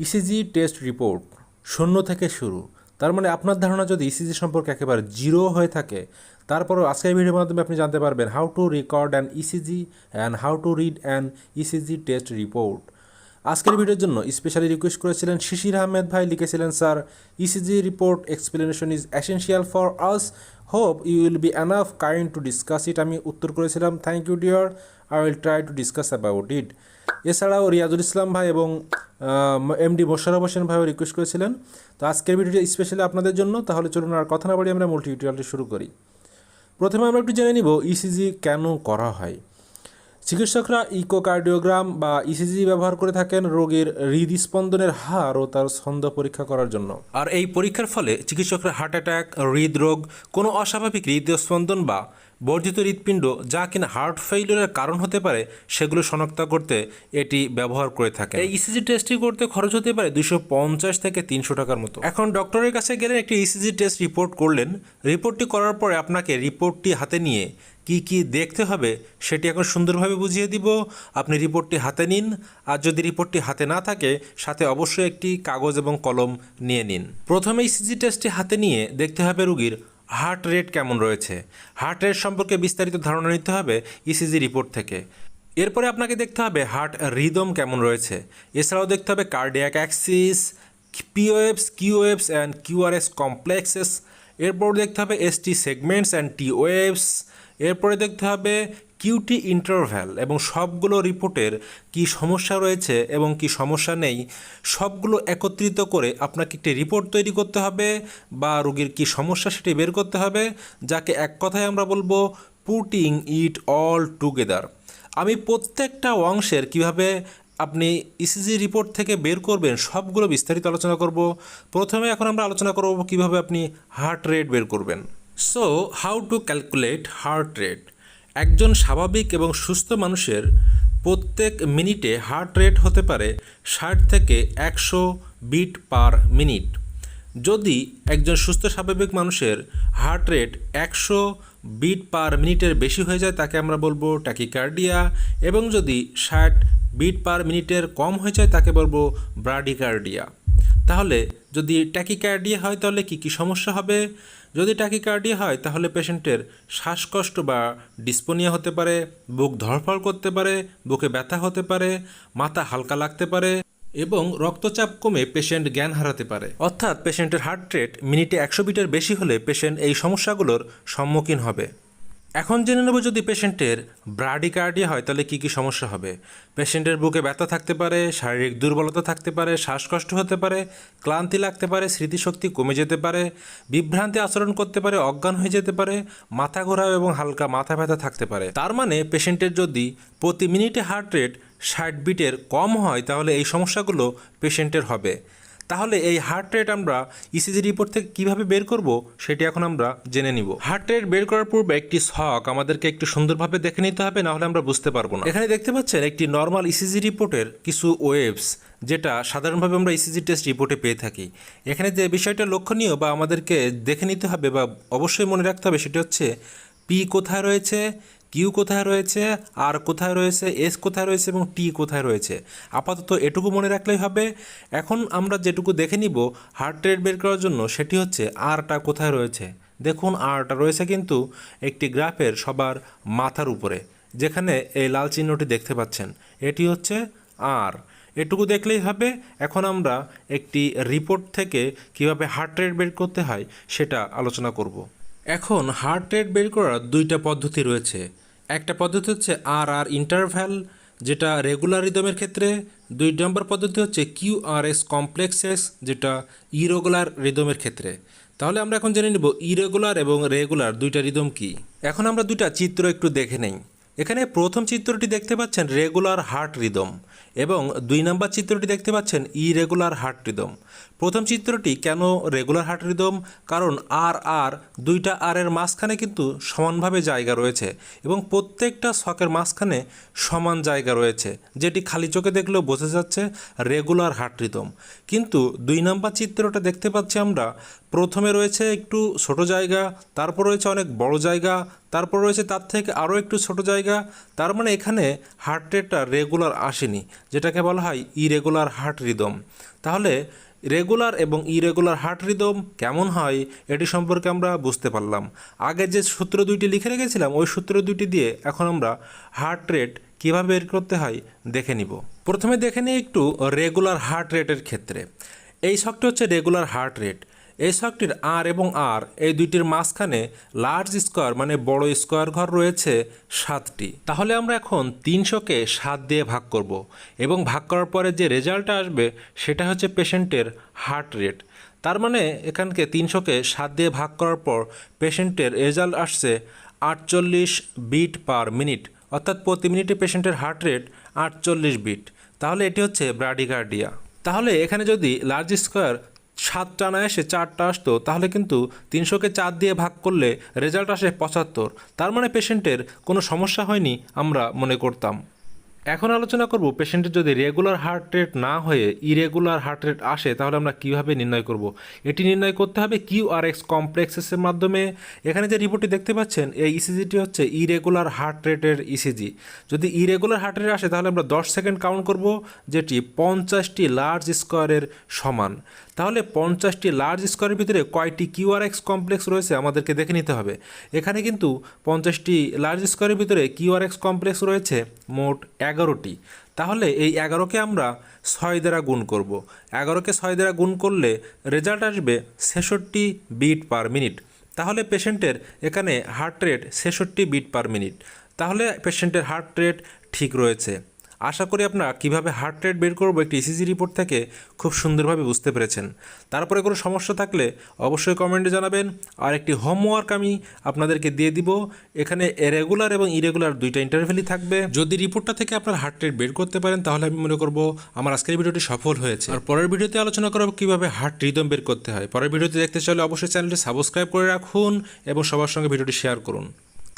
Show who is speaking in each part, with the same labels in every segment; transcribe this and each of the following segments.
Speaker 1: ECG test report 0 থেকে শুরু। তার মানে আপনার ধারণা যদি ইসিজি সম্পর্কে একেবারে 0 হয়ে থাকে, তারপরও আজকের ভিডিওর মাধ্যমে আপনি জানতে পারবেন how to record an ECG and how to read an ECG test report. আজকের ভিডিওর জন্য স্পেশালি রিকোয়েস্ট করেছিলেন শিশির আহমেদ ভাই, লিখেছিলেন, sir, ECG report explanation is essential for us, hope you will be enough kind to discuss it. আমি উত্তর করেছিলাম, thank you dear, I will try to discuss about it. এছাড়াও রিয়াজুল ইসলাম ভাই এবং এমডি মোশাররফ হোসেন ভাইও রিকোয়েস্ট করেছিলেন। তো আজকের ভিডিওটি স্পেশালি আপনাদের জন্য। তাহলে চলুন আর কথা না বাড়িয়ে আমরা মূল টিউটোরিয়ালটি শুরু করি। প্রথমে আমরা একটু জেনে নিব ইসিজি কেন করা হয়। চিকিৎসকরা ইকোকার্ডিওগ্রাম বা ইসিজি ব্যবহার করে থাকেন রোগীর হৃদস্পন্দনের হার ও তার ছন্দ পরীক্ষা করার জন্য। আর এই পরীক্ষার ফলে চিকিৎসকরা হার্ট অ্যাটাক, হৃদরোগ, কোনো অস্বাভাবিক হৃদস্পন্দন বা বর্ধিত হৃৎপিণ্ড যা কিনা হার্ট ফেইলিওরের কারণ হতে পারে সেগুলো শনাক্ত করতে এটি ব্যবহার করে থাকে। এই ইসিজি টেস্টটি করতে খরচ হতে পারে 250 থেকে 300 টাকার মতো। এখন ডক্টরের কাছে গেলেন, একটি ইসিজি টেস্ট রিপোর্ট করলেন। রিপোর্টটি করার পরে আপনাকে রিপোর্টটি হাতে নিয়ে কি কি দেখতে হবে সেটি এখন সুন্দরভাবে বুঝিয়ে দিব। আপনি রিপোর্টটি হাতে নিন, আর যদি রিপোর্টটি হাতে না থাকে সাথে অবশ্যই একটি কাগজ এবং কলম নিয়ে নিন। প্রথমে ইসিজি টেস্টটি হাতে নিয়ে দেখতে হবে রোগীর হার্ট রেট কেমন রয়েছে। হার্ট রেট সম্পর্কে বিস্তারিত ধারণা নিতে হবে ইসিজি রিপোর্ট থেকে। এরপরে আপনাকে দেখতে হবে হার্ট রিদম কেমন রয়েছে। এছাড়াও দেখতে হবে কার্ডিয়াক অ্যাক্সিস, পিওএফস, কিউএফস অ্যান্ড কিউআরএস কমপ্লেক্সেস। এরপর দেখতে হবে ST segments and T waves. এরপরে দেখতে হবে কিউটি ইন্টারভ্যাল এবং সবগুলো রিপোর্টের কি সমস্যা রয়েছে এবং কি সমস্যা নেই সবগুলো একত্রিত করে আপনাকে একটি রিপোর্ট তৈরি করতে হবে, বা রোগীর কি সমস্যা সেটি বের করতে হবে, যাকে এক কথায় আমরা বলবো পুটিং ইট অল টুগেদার। আমি প্রত্যেকটা অংশের কিভাবে আপনি ইসিজি রিপোর্ট থেকে বের করবেন সবগুলো বিস্তারিত আলোচনা করব। প্রথমে এখন আমরা আলোচনা করব কিভাবে আপনি হার্ট রেট বের করবেন। So how to calculate heart rate. একজন স্বাভাবিক এবং সুস্থ মানুষের প্রত্যেক মিনিটে হার্ট রেট হতে পারে 60 থেকে 100 বিট পার মিনিট। যদি একজন সুস্থ স্বাভাবিক মানুষের হার্ট রেট 100 বিট পার মিনিটের বেশি হয়ে যায় তাকে আমরা বলবো ট্যাকিকার্ডিয়া, এবং যদি 60 বিট পার মিনিটের কম হয়ে যায় তাকে বলবো ব্রাডিকার্ডিয়া। তাহলে যদি ট্যাকিকার্ডিয়া হয় তাহলে কি কি সমস্যা হবে? যদি ট্যাকিকার্ডিয়া হয় তাহলে পেশেন্টের শ্বাসকষ্ট বা ডিসপোনিয়া হতে পারে, বুক ধড়ফড় করতে পারে, বুকে ব্যথা হতে পারে, মাথা হালকা লাগতে পারে এবং রক্তচাপ কমে পেশেন্ট জ্ঞান হারাতে পারে। অর্থাৎ পেশেন্টের হার্ট রেট মিনিটে 100 বিটের বেশি হলে পেশেন্ট এই সমস্যাগুলোর সম্মুখীন হবে। এখন জেনে নেব যদি পেশেন্টের ব্রাডিকার্ডিয়া হয় তাহলে কী কী সমস্যা হবে। পেশেন্টের বুকে ব্যথা থাকতে পারে, শারীরিক দুর্বলতা থাকতে পারে, শ্বাসকষ্ট হতে পারে, ক্লান্তি লাগতে পারে, স্মৃতিশক্তি কমে যেতে পারে, বিভ্রান্তি আচরণ করতে পারে, অজ্ঞান হয়ে যেতে পারে, মাথা ঘোরাও এবং হালকা মাথা ব্যথা থাকতে পারে। তার মানে পেশেন্টের যদি প্রতি মিনিটে হার্ট রেট 60 বিটের কম হয় তাহলে এই সমস্যাগুলো পেশেন্টের হবে। তাহলে এই হার্ট রেট আমরা ইসিজি রিপোর্ট থেকে কিভাবে বের করব সেটি এখন আমরা জেনে নিব। হার্ট রেট বের করার পূর্বে একটি ছক আমাদেরকে একটু সুন্দরভাবে দেখে নিতে হবে, না হলে আমরা বুঝতে পারবো না। এখানে দেখতে পাচ্ছেন একটি নর্মাল ইসিজি রিপোর্টের কিছু ওয়েভস, যেটা সাধারণভাবে আমরা ইসিজি টেস্ট রিপোর্টে পেয়ে থাকি। এখানে যে বিষয়টা লক্ষণীয় বা আমাদেরকে দেখে নিতে হবে বা অবশ্যই মনে রাখতে হবে সেটা হচ্ছে পি কোথায় রয়েছে, কিউ কোথায় রয়েছে, আর কোথায় রয়েছে, এস কোথায় রয়েছে এবং টি কোথায় রয়েছে। আপাতত এটুকু মনে রাখলেই হবে। এখন আমরা যেটুকু দেখে নিব হার্ট রেট বের করার জন্য সেটি হচ্ছে আরটা কোথায় রয়েছে। দেখুন আরটা রয়েছে কিন্তু একটি গ্রাফের সবার মাথার উপরে, যেখানে এই লাল চিহ্নটি দেখতে পাচ্ছেন, এটি হচ্ছে আর। এটুকু দেখলেই হবে। এখন আমরা একটি রিপোর্ট থেকে কিভাবে হার্ট রেট বের করতে হয় সেটা আলোচনা করব। এখন হার্ট রেট বের করার দুইটা পদ্ধতি রয়েছে। একটা পদ্ধতি হচ্ছে আর আর ইন্টারভ্যাল, যেটা রেগুলার রিদমের ক্ষেত্রে। 2 নম্বর পদ্ধতি হচ্ছে কিউআরএস কমপ্লেক্সেস, যেটা ইরেগুলার রিদমের ক্ষেত্রে। তাহলে আমরা এখন জেনে নেব ইরেগুলার এবং রেগুলার দুইটা রিদম কি। এখন আমরা দুইটা চিত্র একটু দেখে নেই। এখানে প্রথম চিত্রটি দেখতে পাচ্ছেন রেগুলার হার্ট রিদম এবং 2 নম্বর চিত্রটি দেখতে পাচ্ছেন ইরেগুলার হার্ট রিদম। প্রথম চিত্রটি কেন রেগুলার হার্ট রিদম? কারণ আর আর দুইটা আর এর মাঝখানে কিন্তু সমানভাবে জায়গা রয়েছে এবং প্রত্যেকটা ছকের মাঝখানে সমান জায়গা রয়েছে, যেটি খালি চোখে দেখলেও বোঝা যাচ্ছে রেগুলার হার্ট রিদম। কিন্তু 2 নম্বর চিত্রটা দেখতে পাচ্ছি আমরা, প্রথমে রয়েছে একটু ছোট জায়গা, তারপর রয়েছে অনেক বড় জায়গা, তারপর রয়েছে তার থেকে আরও একটু ছোট জায়গা। তার মানে এখানে হার্ট রেটটা রেগুলার আসেনি, যেটাকে বলা হয় ইরেগুলার হার্ট রিদম। তাহলে রেগুলার এবং ইরেগুলার হার্ট রিদম কেমন হয় এটি সম্পর্কে আমরা বুঝতে পারলাম। আগে যে সূত্র দুইটি লিখে রেখেছিলাম ওই সূত্র দুইটি দিয়ে এখন আমরা হার্ট রেট কীভাবে বের করতে হয় দেখে নিব। প্রথমে দেখে নিই একটু রেগুলার হার্ট রেটের ক্ষেত্রে। এই ছকটি হচ্ছে রেগুলার হার্ট রেট। এই ছকটির আর এবং আর এই দুইটির মাঝখানে লার্জ স্কোয়ার মানে বড় স্কোয়ার ঘর রয়েছে 7টি। তাহলে আমরা এখন 300কে 7 দিয়ে ভাগ করব এবং ভাগ করার পরে যে রেজাল্টটা আসবে সেটা হচ্ছে পেশেন্টের হার্ট রেট। তার মানে এখানকে 300কে 7 দিয়ে ভাগ করার পর পেশেন্টের রেজাল্ট আসছে 48 বিট পার মিনিট, অর্থাৎ প্রতি মিনিটে পেশেন্টের হার্ট রেট 48 বিট। তাহলে এটি হচ্ছে ব্র্যাডিকার্ডিয়া। তাহলে এখানে যদি লার্জ স্কোয়ার 7টা না এসে 4টা আসতো তাহলে কিন্তু 300কে 4 দিয়ে ভাগ করলে রেজাল্ট আসে 75। তার মানে পেশেন্টের কোনো সমস্যা হয়নি আমরা মনে করতাম। এখন আলোচনা করব পেশেন্টের যদি রেগুলার হার্ট রেট না হয়ে ইরেগুলার হার্ট রেট আসে তাহলে আমরা কীভাবে নির্ণয় করব। এটি নির্ণয় করতে হবে কিউআরএক্স কমপ্লেক্সেসের মাধ্যমে। এখানে যে রিপোর্টটি দেখতে পাচ্ছেন এই ইসিজিটি হচ্ছে ইরেগুলার হার্ট রেটের ইসিজি। যদি ইরেগুলার হার্ট রেট আসে তাহলে আমরা 10 সেকেন্ড কাউন্ট করব, যেটি 50টি লার্জ স্কোয়ারের সমান। তাহলে 50টি লার্জ স্কোয়ারের ভিতরে কয়টি কিউআরএক্স কমপ্লেক্স রয়েছে আমাদেরকে দেখে নিতে হবে। এখানে কিন্তু 50টি লার্জ স্কোয়ারের ভিতরে কিউআরএক্স কমপ্লেক্স রয়েছে মোট 11টি। তাহলে এই 11কে আমরা 6 দ্বারা গুণ করব। 11কে 6 দ্বারা গুণ করলে রেজাল্ট আসবে 66 বিট পার মিনিট। তাহলে পেশেন্টের এখানে heart rate 66 beat per minute. তাহলে পেশেন্টের হার্ট রেট ঠিক রয়েছে। আশা করি আপনারা কীভাবে হার্ট রেট বের করবো একটি ইসিজি রিপোর্ট থেকে খুব সুন্দরভাবে বুঝতে পেরেছেন। তারপরে কোনো সমস্যা থাকলে অবশ্যই কমেন্টে জানাবেন। আর একটি হোমওয়ার্ক আমি আপনাদেরকে দিয়ে দিব। এখানে রেগুলার এবং ইরেগুলার দুইটা ইন্টারভ্যালই থাকবে। যদি রিপোর্টটা থেকে আপনার হার্ট রেট বের করতে পারেন তাহলে আমি মনে করব আমার আজকের ভিডিওটি সফল হয়েছে। আর পরের ভিডিওতে আলোচনা করব কীভাবে হার্ট রিদম বের করতে হয়। পরের ভিডিওতে দেখতে চাইলে অবশ্যই চ্যানেলটি সাবস্ক্রাইব করে রাখুন এবং সবার সঙ্গে ভিডিওটি শেয়ার করুন।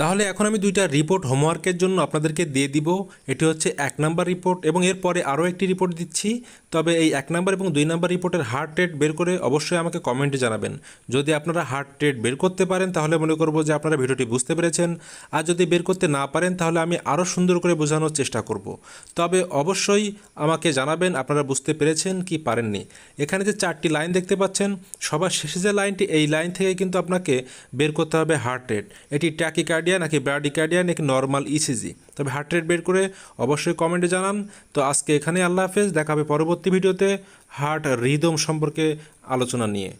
Speaker 1: তাহলে এখন আমি দুইটা রিপোর্ট হোমওয়ার্কের জন্য আপনাদেরকে দিয়ে দিব। এটি হচ্ছে 1 নাম্বার রিপোর্ট এবং এরপরে আরও একটি রিপোর্ট দিচ্ছি। তবে এই 1 নাম্বার এবং 2 নাম্বার রিপোর্টের হার্ট রেট বের করে অবশ্যই আমাকে কমেন্টে জানাবেন। যদি আপনারা হার্ট রেট বের করতে পারেন তাহলে মনে করব যে আপনারা ভিডিওটি বুঝতে পেরেছেন। আর যদি বের করতে না পারেন তাহলে আমি আরও সুন্দর করে বোঝানোর চেষ্টা করব। তবে অবশ্যই আমাকে জানাবেন আপনারা বুঝতে পেরেছেন কি পারেননি। এখানে যে 4টি লাইন দেখতে পাচ্ছেন সবার শেষে যে লাইনটি, এই লাইন থেকে কিন্তু আপনাকে বের করতে হবে হার্ট রেট। এটি ট্যাকিকার্ডিয়া নাকি ব্র্যাডিকার্ডিয়া নাকি নর্মাল ইসিজি। তবে হার্ট রেট বের করে অবশ্যই কমেন্টে জানান। তো আজকে এখানে আল্লাহ হাফেজ, দেখা হবে পরবর্তী ভিডিওতে হার্ট রিদম সম্পর্কে আলোচনা নিয়ে।